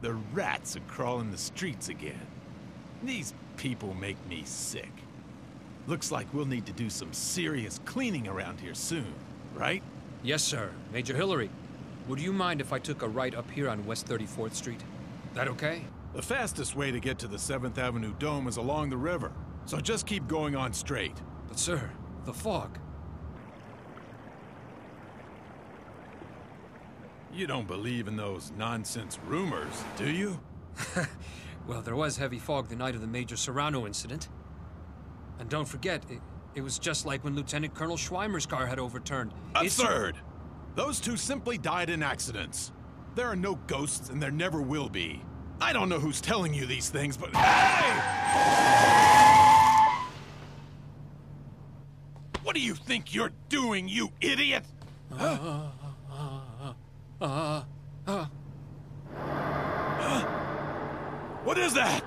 The rats are crawling the streets again. These people make me sick. Looks like we'll need to do some serious cleaning around here soon, right? Yes, sir. Major Hillary, would you mind if I took a right up here on West 34th Street? That okay? The fastest way to get to the 7th Avenue Dome is along the river, so just keep going on straight. But sir, the fog. You don't believe in those nonsense rumors, do you? Well, there was heavy fog the night of the Major Serrano incident. And don't forget, it was just like when Lieutenant Colonel Schweimer's car had overturned. Absurd! Those two simply died in accidents. There are no ghosts, and there never will be. I don't know who's telling you these things, but hey! What do you think you're doing, you idiot? What is that?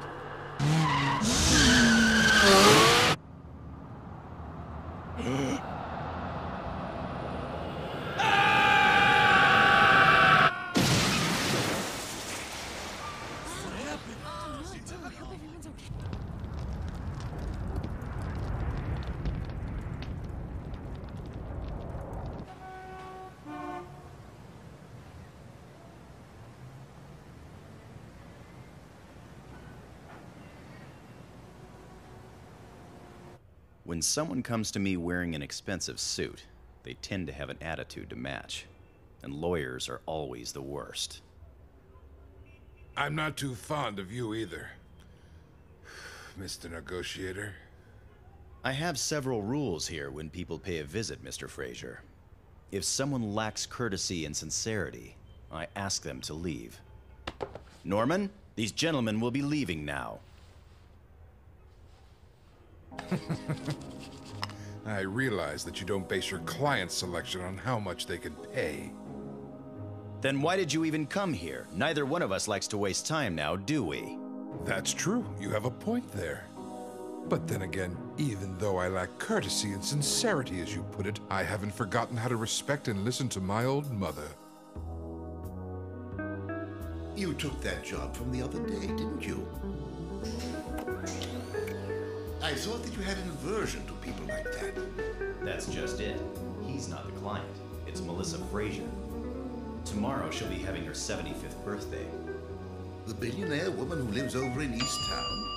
When someone comes to me wearing an expensive suit, they tend to have an attitude to match. And lawyers are always the worst. I'm not too fond of you either, Mr. Negotiator. I have several rules here when people pay a visit, Mr. Frazier. If someone lacks courtesy and sincerity, I ask them to leave. Norman, these gentlemen will be leaving now. I realize that you don't base your client selection on how much they can pay. Then why did you even come here? Neither one of us likes to waste time now, do we? That's true. You have a point there. But then again, even though I lack courtesy and sincerity, as you put it, I haven't forgotten how to respect and listen to my old mother. You took that job from the other day, didn't you? I thought that you had an aversion to people like that. That's just it. He's not the client. It's Melissa Frazier. Tomorrow she'll be having her 75th birthday. The billionaire woman who lives over in East Town?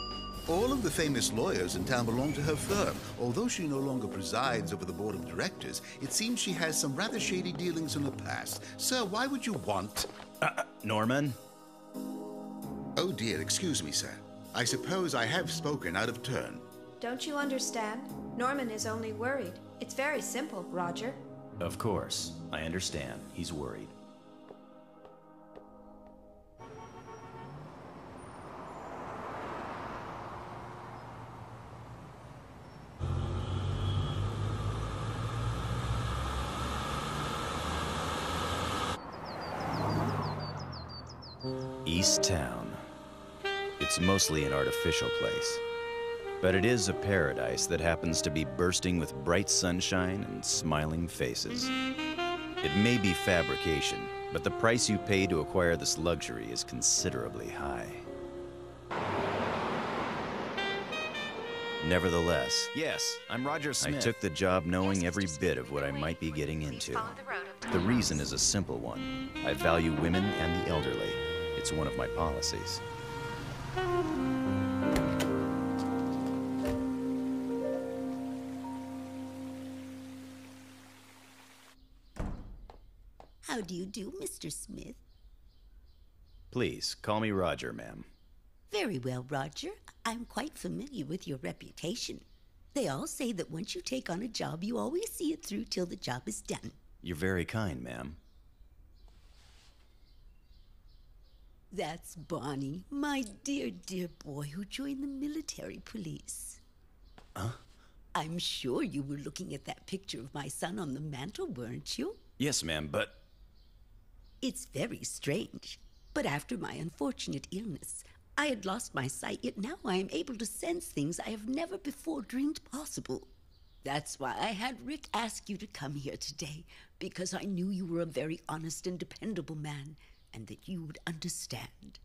All of the famous lawyers in town belong to her firm. Although she no longer presides over the board of directors, it seems she has some rather shady dealings in the past. Sir, why would you want... Norman? Oh dear, excuse me, sir. I suppose I have spoken out of turn. Don't you understand? Norman is only worried. It's very simple, Roger. Of course. I understand. He's worried. East Town. It's mostly an artificial place. But it is a paradise that happens to be bursting with bright sunshine and smiling faces. It may be fabrication, but the price you pay to acquire this luxury is considerably high. Nevertheless, yes, I'm Roger Smith. I took the job knowing every bit of what I might be getting into. The reason is a simple one. I value women and the elderly. It's one of my policies. How do you do, Mr. Smith? Please, call me Roger, ma'am. Very well, Roger. I'm quite familiar with your reputation. They all say that once you take on a job, you always see it through till the job is done. You're very kind, ma'am. That's Bonnie, my dear, dear boy who joined the military police. Huh? I'm sure you were looking at that picture of my son on the mantel, weren't you? Yes, ma'am, but... It's very strange. But after my unfortunate illness, I had lost my sight, yet now I am able to sense things I have never before dreamed possible. That's why I had Rick ask you to come here today, because I knew you were a very honest and dependable man, and that you would understand.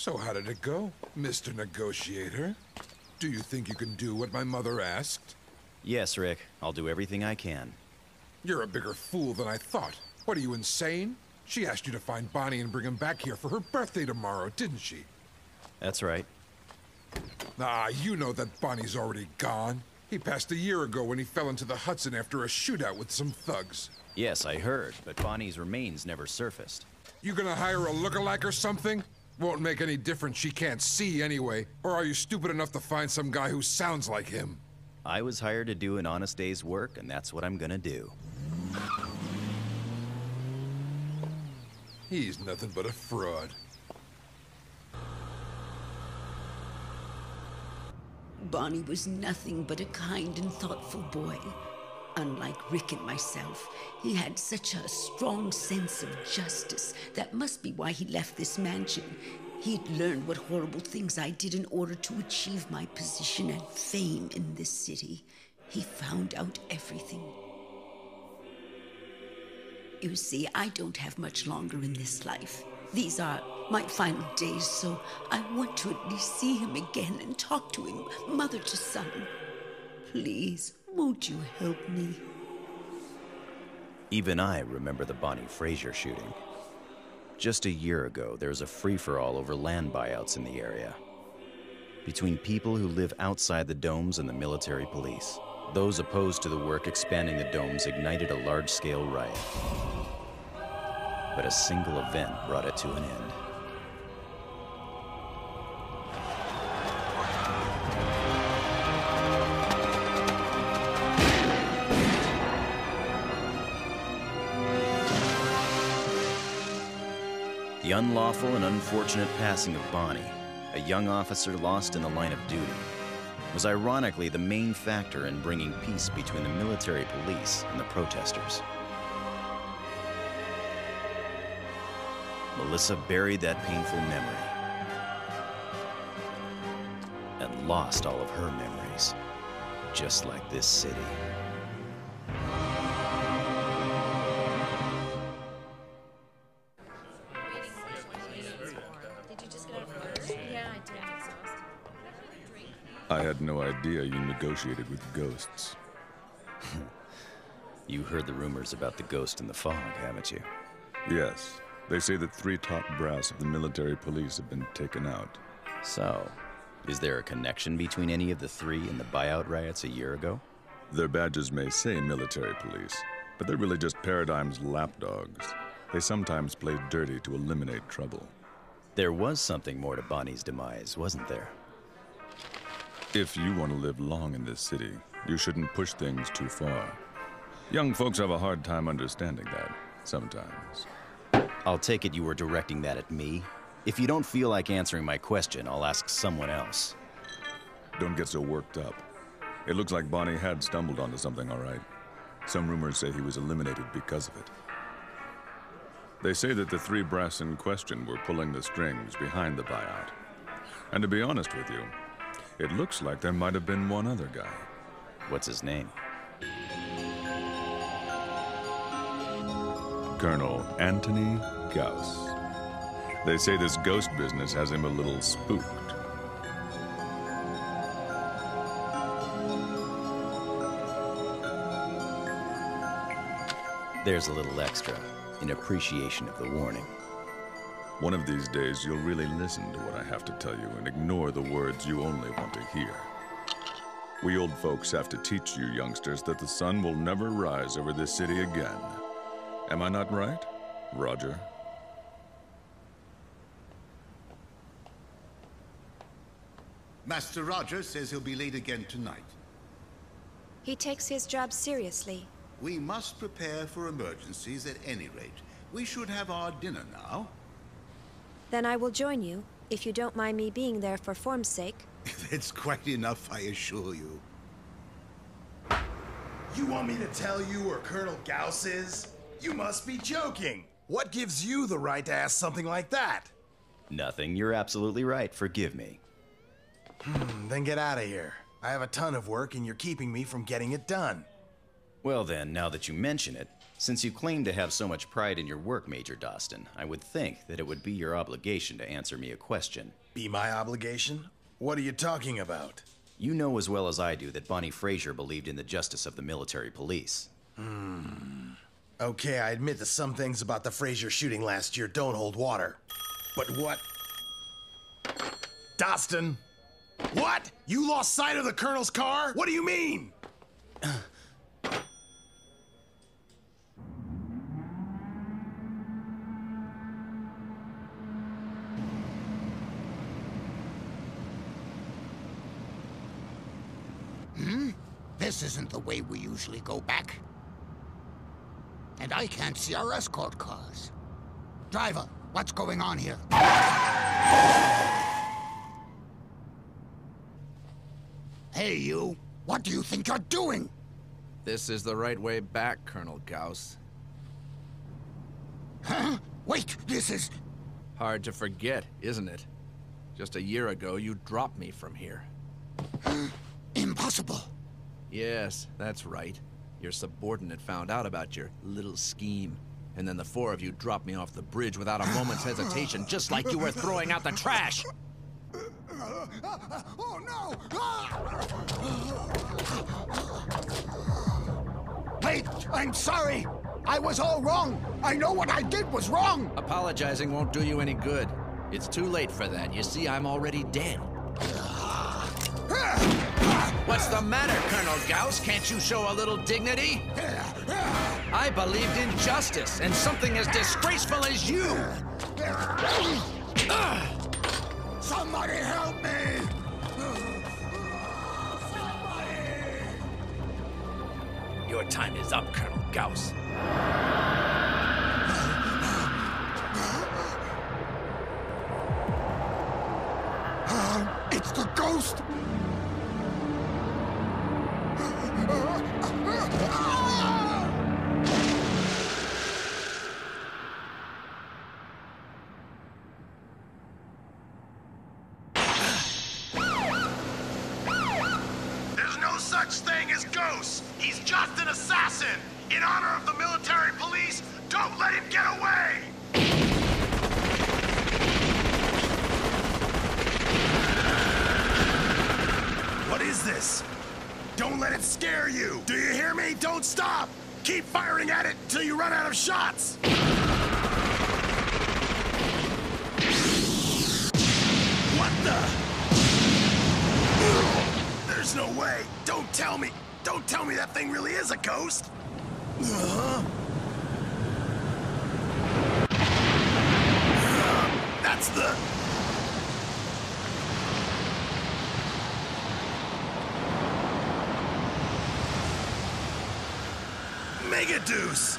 So how did it go, Mr. Negotiator? Do you think you can do what my mother asked? Yes, Rick. I'll do everything I can. You're a bigger fool than I thought. What, are you insane? She asked you to find Bonnie and bring him back here for her birthday tomorrow, didn't she? That's right. Ah, you know that Bonnie's already gone. He passed a year ago when he fell into the Hudson after a shootout with some thugs. Yes, I heard, but Bonnie's remains never surfaced. You gonna hire a lookalike or something? Won't make any difference, she can't see anyway. Or are you stupid enough to find some guy who sounds like him? I was hired to do an honest day's work, and that's what I'm gonna do. He's nothing but a fraud. Bonnie was nothing but a kind and thoughtful boy. Unlike Rick and myself, he had such a strong sense of justice. That must be why he left this mansion. He'd learned what horrible things I did in order to achieve my position and fame in this city. He found out everything. You see, I don't have much longer in this life. These are my final days, so I want to at least see him again and talk to him, mother to son. Please, won't you help me? Even I remember the Bonnie Fraser shooting. Just a year ago, there was a free-for-all over land buyouts in the area. Between people who live outside the domes and the military police. Those opposed to the work expanding the domes ignited a large-scale riot. But a single event brought it to an end. The unlawful and unfortunate passing of Bonnie, a young officer lost in the line of duty, was ironically the main factor in bringing peace between the military police and the protesters. Melissa buried that painful memory and lost all of her memories, just like this city. I had no idea you negotiated with ghosts. You heard the rumors about the ghost in the fog, haven't you? Yes. They say that 3 top brass of the military police have been taken out. So, is there a connection between any of the 3 in the buyout riots a year ago? Their badges may say military police, but they're really just Paradigm's lapdogs. They sometimes play dirty to eliminate trouble. There was something more to Bonnie's demise, wasn't there? If you want to live long in this city, you shouldn't push things too far. Young folks have a hard time understanding that, sometimes. I'll take it you were directing that at me. If you don't feel like answering my question, I'll ask someone else. Don't get so worked up. It looks like Bonnie had stumbled onto something, all right. Some rumors say he was eliminated because of it. They say that the 3 brass in question were pulling the strings behind the buyout. And to be honest with you, it looks like there might have been one other guy. What's his name? Colonel Anthony Gauss. They say this ghost business has him a little spooked. There's a little extra, in appreciation of the warning. One of these days, you'll really listen to what I have to tell you and ignore the words you only want to hear. We old folks have to teach you youngsters that the sun will never rise over this city again. Am I not right, Roger? Master Roger says he'll be late again tonight. He takes his job seriously. We must prepare for emergencies at any rate. We should have our dinner now. Then I will join you, if you don't mind me being there for form's sake. It's quite enough, I assure you. You want me to tell you where Colonel Gauss is? You must be joking. What gives you the right to ask something like that? Nothing. You're absolutely right. Forgive me. Then get out of here. I have a ton of work and you're keeping me from getting it done. Well then, now that you mention it, Since you claim to have so much pride in your work, Major Dostin, I would think that it would be your obligation to answer me a question. Be my obligation? What are you talking about? You know as well as I do that Bonnie Fraser believed in the justice of the military police. Okay, I admit that some things about the Fraser shooting last year don't hold water. But what? Dostin! What? You lost sight of the Colonel's car? What do you mean? This isn't the way we usually go back. And I can't see our escort cars. Driver, what's going on here? Hey, you. What do you think you're doing? This is the right way back, Colonel Gauss. Huh? Wait, this is... Hard to forget, isn't it? Just a year ago, you dropped me from here. Impossible. Yes, that's right. Your subordinate found out about your little scheme. And then the four of you dropped me off the bridge without a moment's hesitation, just like you were throwing out the trash! Oh, no! Wait, I'm sorry! I was all wrong! I know what I did was wrong! Apologizing won't do you any good. It's too late for that. You see, I'm already dead. What's the matter, Colonel Gauss? Can't you show a little dignity? I believed in justice and something as disgraceful as you! Somebody help me! Your time is up, Colonel Gauss. It's the ghost! There's no such thing as ghosts. He's just an assassin. In honor of the military police, don't let him get away! What is this? Don't let it scare you! Do you hear me? Don't stop! Keep firing at it till you run out of shots! What the? There's no way! Don't tell me that thing really is a ghost! That's the... Megaduce!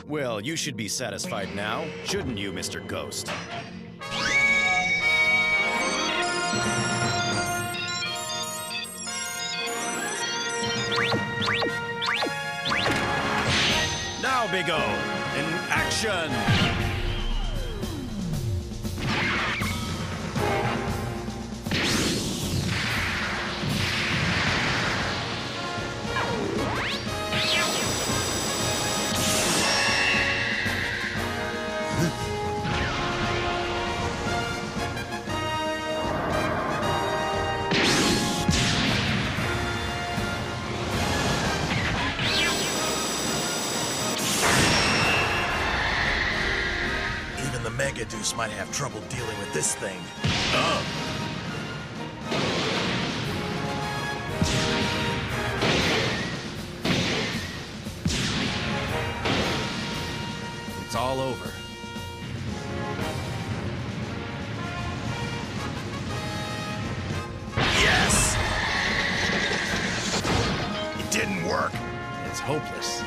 Well, you should be satisfied now, shouldn't you, Mr. Ghost? Now, Big O, in action! Megaduce might have trouble dealing with this thing. It's all over. Yes! It didn't work. It's hopeless.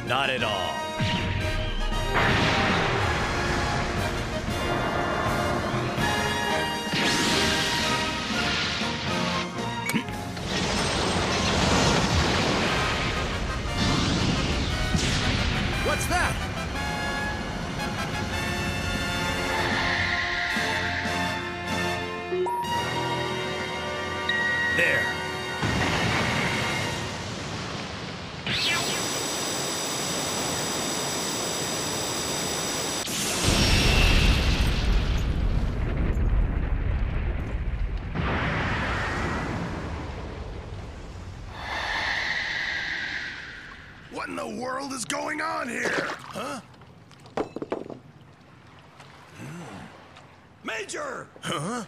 Not at all. What's that? There. the world is going on here? Huh? Major! Huh?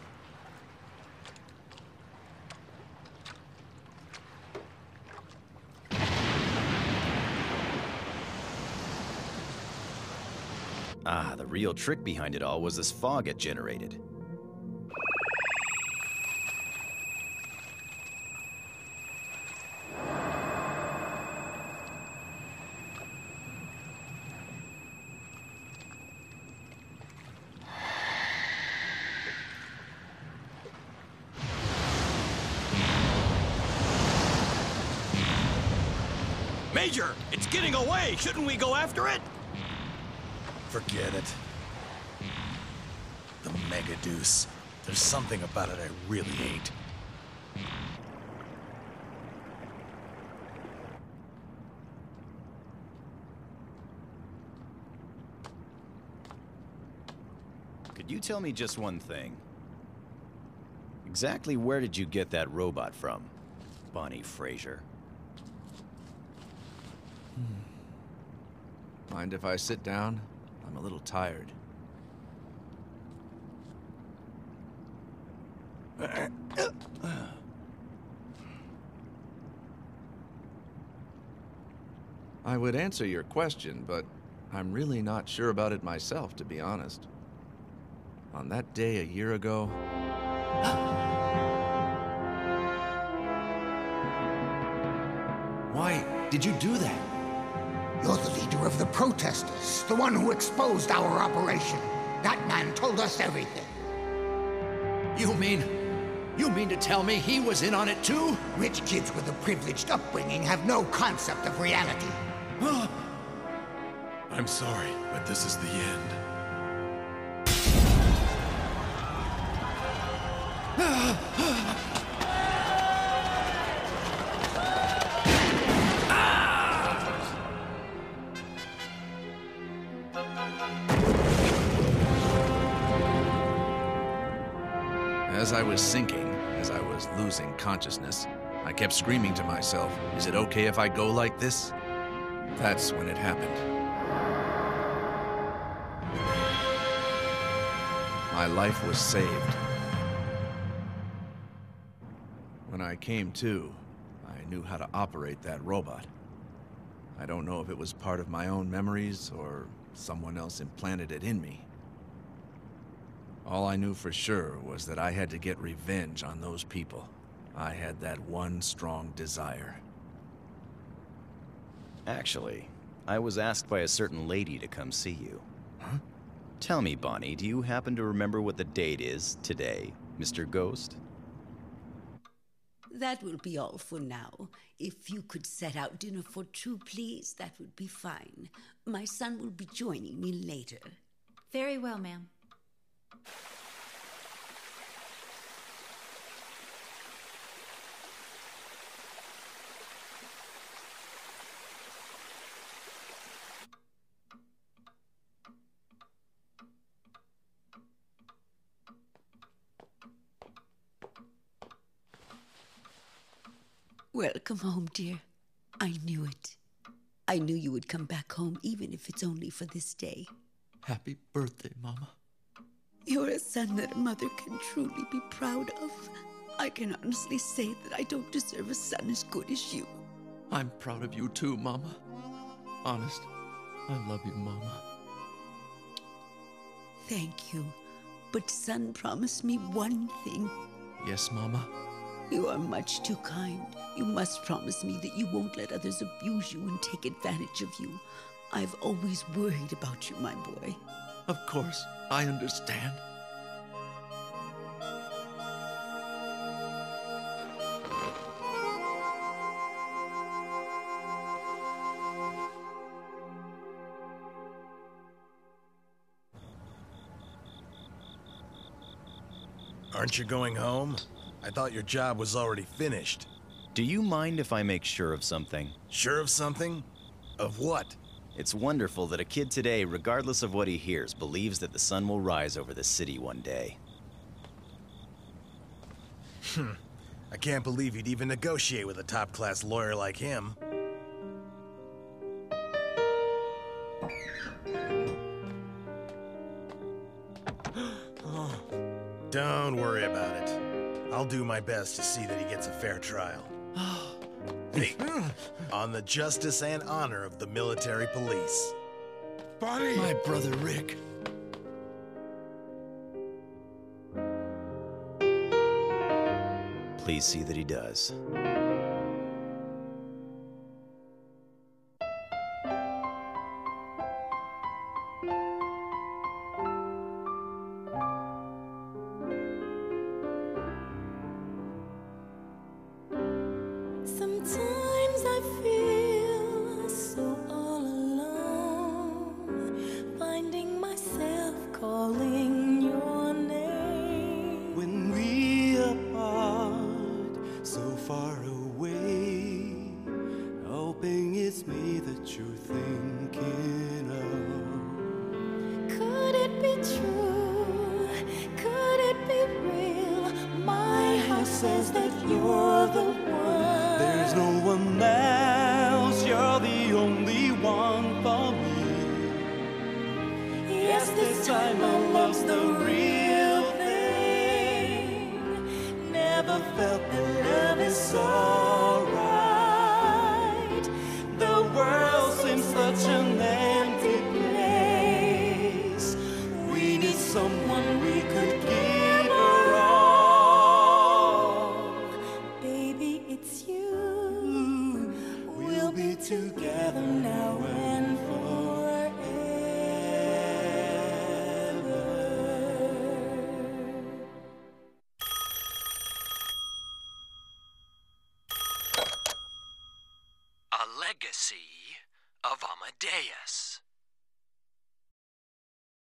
Ah, the real trick behind it all was this fog it generated. Major, it's getting away! Shouldn't we go after it? Forget it. The Megaduce. There's something about it I really hate. Could you tell me just one thing? Exactly where did you get that robot from, Bonnie Fraser? Mind if I sit down? I'm a little tired. I would answer your question, but I'm really not sure about it myself, to be honest. On that day a year ago... Why did you do that? You're the leader of the protesters, the one who exposed our operation. That man told us everything. You mean to tell me he was in on it too? Rich kids with a privileged upbringing have no concept of reality. I'm sorry, but this is the end. As I was sinking, as I was losing consciousness, I kept screaming to myself, is it okay if I go like this? That's when it happened. My life was saved. When I came to, I knew how to operate that robot. I don't know if it was part of my own memories or someone else implanted it in me. All I knew for sure was that I had to get revenge on those people. I had that one strong desire. Actually, I was asked by a certain lady to come see you. Huh? Tell me, Bonnie, do you happen to remember what the date is today, Mr. Ghost? That will be all for now. If you could set out dinner for two, please, that would be fine. My son will be joining me later. Very well, ma'am. Welcome home, dear. I knew it. I knew you would come back home, even if it's only for this day. Happy birthday, Mama. You're a son that a mother can truly be proud of. I can honestly say that I don't deserve a son as good as you. I'm proud of you too, Mama. Honest, I love you, Mama. Thank you. But son, promise me one thing. Yes, Mama? You are much too kind. You must promise me that you won't let others abuse you and take advantage of you. I've always worried about you, my boy. Of course, I understand. Aren't you going home? I thought your job was already finished. Do you mind if I make sure of something? Sure of something? Of what? It's wonderful that a kid today, regardless of what he hears, believes that the sun will rise over the city one day. I can't believe you'd even negotiate with a top-class lawyer like him. Don't worry about it. I'll do my best to see that he gets a fair trial. Hey, on the justice and honor of the military police. Bonnie! My brother Rick. Please see that he does. Sometimes I feel so all alone, finding myself calling your name. When we apart, so far away, hoping it's me that you're thinking of. Could it be true? Could it be real? My heart says that you're the one. There's no one else, you're the only one for me. Yes, this time our love's the real thing. Never felt that love is so right. The world seems such an empty place. We need someone we could give our all. Baby, it's you. We'll be together now and forever. A legacy of Amadeus.